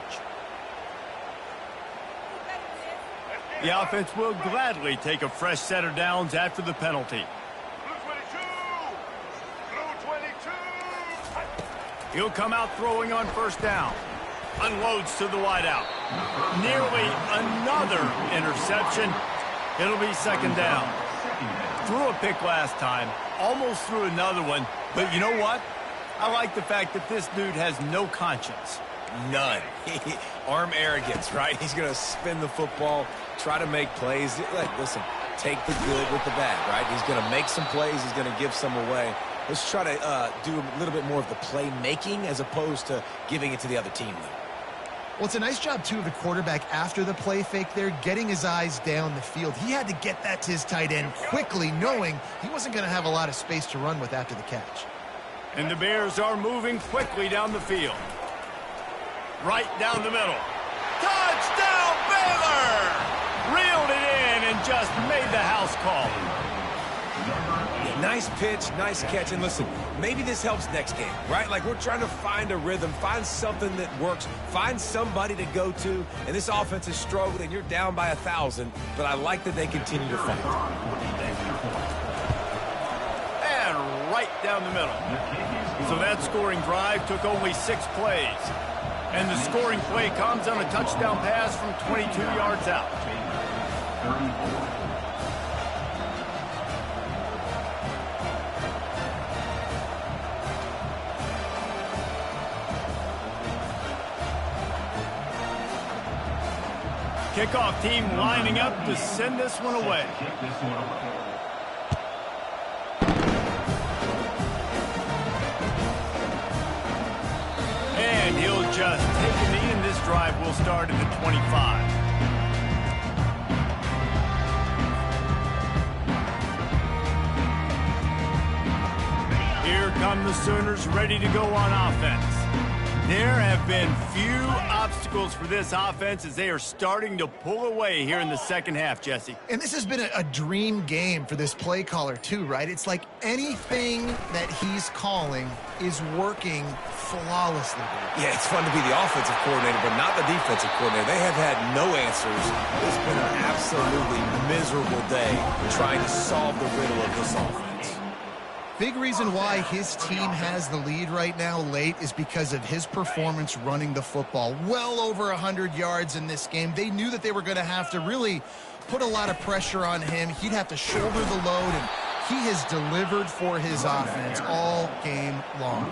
The offense will gladly take a fresh set of downs after the penalty. He'll come out throwing on first down. Unloads to the wideout. Nearly another interception. It'll be second down. Threw a pick last time. Almost threw another one. But you know what? I like the fact that this dude has no conscience. None. Arm arrogance, right? He's going to spin the football, try to make plays. Like, listen, take the good with the bad, right? He's going to make some plays. He's going to give some away. Let's try to do a little bit more of the playmaking as opposed to giving it to the other team, though. Well, it's a nice job, too, of the quarterback after the play fake there, getting his eyes down the field. He had to get that to his tight end quickly, knowing he wasn't going to have a lot of space to run with after the catch. And the Bears are moving quickly down the field. Right down the middle. Touchdown, Baylor! Reeled it in and just made the house call. Yeah, nice pitch, nice catch. And listen, maybe this helps next game, right? Like, we're trying to find a rhythm, find something that works, find somebody to go to. And this offense is struggling, and you're down by 1,000. But I like that they continue to fight. And right down the middle. So that scoring drive took only 6 plays. And the scoring play comes on a touchdown pass from 22 yards out. Kickoff team lining up to send this one away. And he'll just take a knee, and this drive will start at the 25. Here come the Sooners ready to go on offense. There have been few obstacles for this offense as they are starting to pull away here in the second half, Jesse. And this has been a dream game for this play caller, too, right? It's like anything that he's calling is working flawlessly. Yeah, it's fun to be the offensive coordinator, but not the defensive coordinator. They have had no answers. It's been an absolutely miserable day trying to solve the riddle of this offense. Big reason why his team has the lead right now late is because of his performance running the football. Well over 100 yards in this game. They knew that they were going to have to really put a lot of pressure on him. He'd have to shoulder the load, and he has delivered for his offense all game long.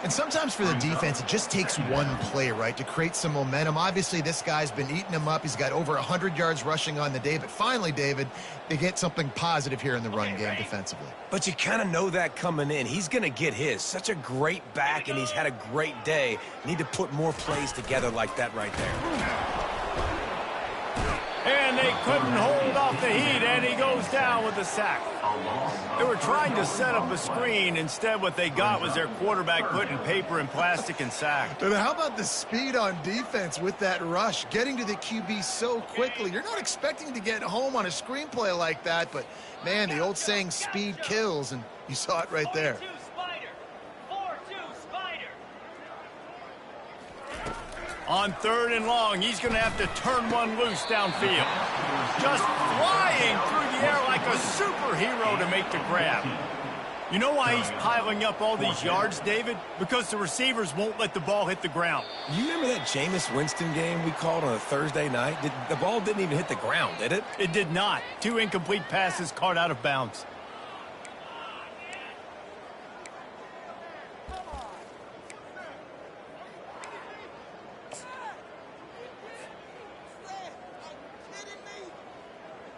And sometimes for the defense, it just takes one play, right, to create some momentum. Obviously, this guy's been eating him up. He's got over 100 yards rushing on the day. But finally, David, they get something positive here in the run game defensively. But you kind of know that coming in. He's going to get his. Such a great back, and he's had a great day. Need to put more plays together like that right there. And they couldn't hold off the heat, and he goes down with the sack. They were trying to set up a screen. Instead, what they got was their quarterback putting paper and plastic and sacked. And how about the speed on defense with that rush, getting to the QB so quickly? You're not expecting to get home on a screenplay like that, but, man, the old saying, speed kills, and you saw it right there. On 3rd and long, he's going to have to turn one loose downfield. Just flying through the air like a superhero to make the grab. You know why he's piling up all these yards, David? Because the receivers won't let the ball hit the ground. You remember that Jameis Winston game we called on a Thursday night? The ball didn't even hit the ground, did it? It did not. 2 incomplete passes caught out of bounds.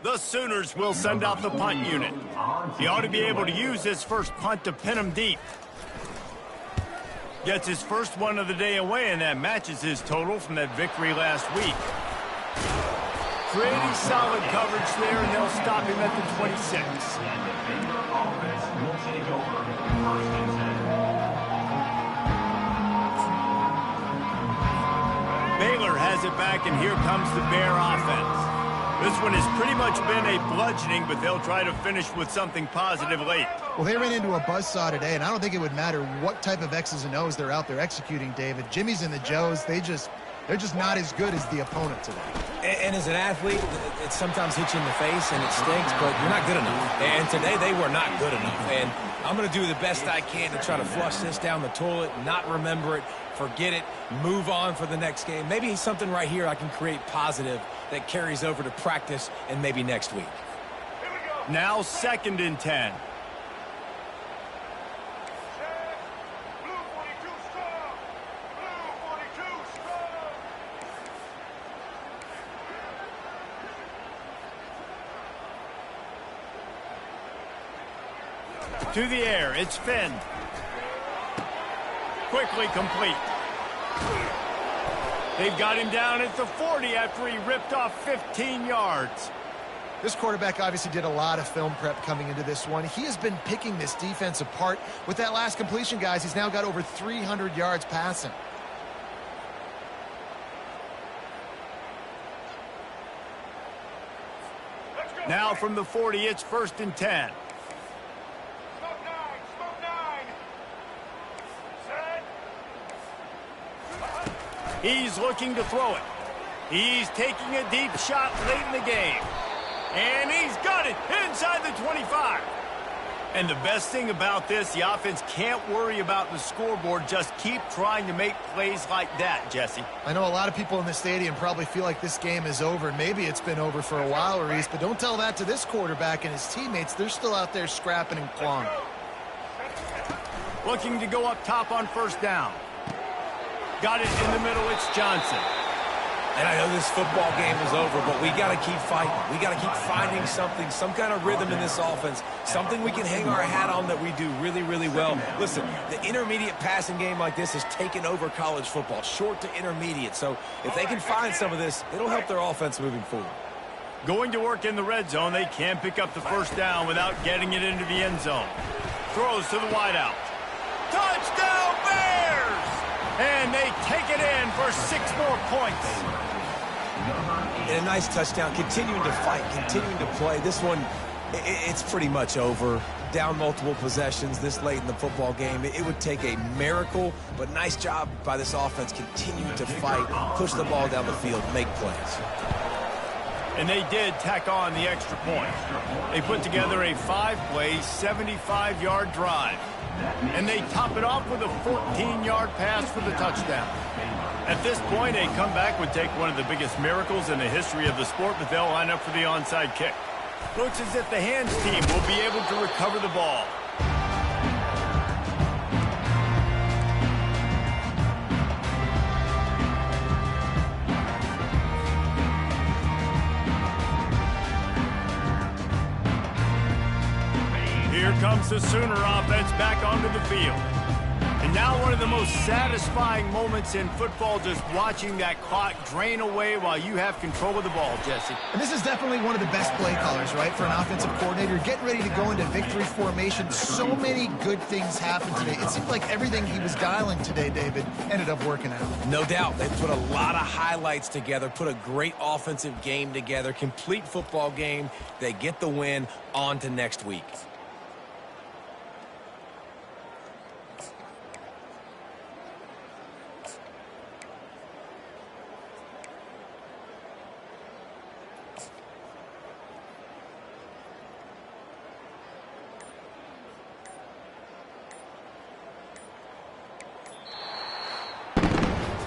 The Sooners will send out the punt unit. He ought to be able to use his first punt to pin him deep. Gets his first one of the day away, and that matches his total from that victory last week. Pretty solid coverage there, and they'll stop him at the 26. Baylor has it back, and here comes the Bear offense. This one has pretty much been a bludgeoning, but they'll try to finish with something positive late. Well, they ran into a buzzsaw today, and I don't think it would matter what type of X's and O's they're out there executing, David. Jimmy's and the Joes, they're just not as good as the opponent today. And as an athlete, it sometimes hits you in the face, and it stinks, but you're not good enough. And today they were not good enough. And I'm going to do the best I can to try to flush this down the toilet, not remember it, forget it, move on for the next game. Maybe something right here I can create positive that carries over to practice and maybe next week. Now 2nd and 10. To the air, it's Finn. Quickly complete. They've got him down at the 40 after he ripped off 15 yards. This quarterback obviously did a lot of film prep coming into this one. He has been picking this defense apart. With that last completion, guys, he's now got over 300 yards passing. Now from the 40, it's 1st and 10. He's looking to throw it. He's taking a deep shot late in the game. And he's got it inside the 25. And the best thing about this, the offense can't worry about the scoreboard. Just keep trying to make plays like that, Jesse. I know a lot of people in the stadium probably feel like this game is over. Maybe it's been over for a while, Reese, but don't tell that to this quarterback and his teammates. They're still out there scrapping and clawing. Looking to go up top on 1st down. Got it in the middle, it's Johnson. And I know this football game is over, but we got to keep fighting. We got to keep finding something, some kind of rhythm in this offense, something we can hang our hat on that we do really, really well. Listen, the intermediate passing game like this has taken over college football, short to intermediate. So if they can find some of this, it'll help their offense moving forward. Going to work in the red zone, they can't pick up the 1st down without getting it into the end zone. Throws to the wideout. Touchdown, Bears! And they take it in for 6 more points. And a nice touchdown, continuing to fight, continuing to play. This one, it's pretty much over. Down multiple possessions this late in the football game. It would take a miracle, but nice job by this offense continuing to fight, push the ball down the field, make plays. And they did tack on the extra point. They put together a 5-play, 75-yard drive. And they top it off with a 14-yard pass for the touchdown. At this point, a comeback would take one of the biggest miracles in the history of the sport, but they'll line up for the onside kick. Looks as if the hands team will be able to recover the ball. Here comes the Sooner offense back onto the field. And now one of the most satisfying moments in football, just watching that clock drain away while you have control of the ball, Jesse. And this is definitely one of the best play callers, right, for an offensive coordinator. Getting ready to go into victory formation. So many good things happened today. It seemed like everything he was dialing today, David, ended up working out. No doubt. They put a lot of highlights together, put a great offensive game together, complete football game. They get the win. On to next week.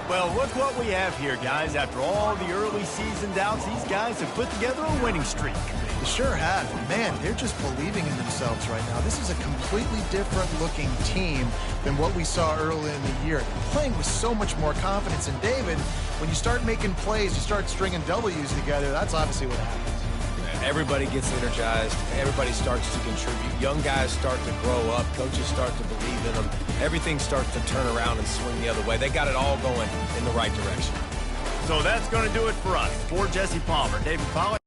Well, look what we have here, guys. After all the early season doubts, these guys have put together a winning streak. They sure have. Man, they're just believing in themselves right now. This is a completely different looking team than what we saw early in the year. They're playing with so much more confidence. And David, when you start making plays, you start stringing W's together, that's obviously what happens. Everybody gets energized. Everybody starts to contribute. Young guys start to grow up. Coaches start to believe in them. Everything starts to turn around and swing the other way. They got it all going in the right direction. So that's going to do it for us. For Jesse Palmer, David Pollack.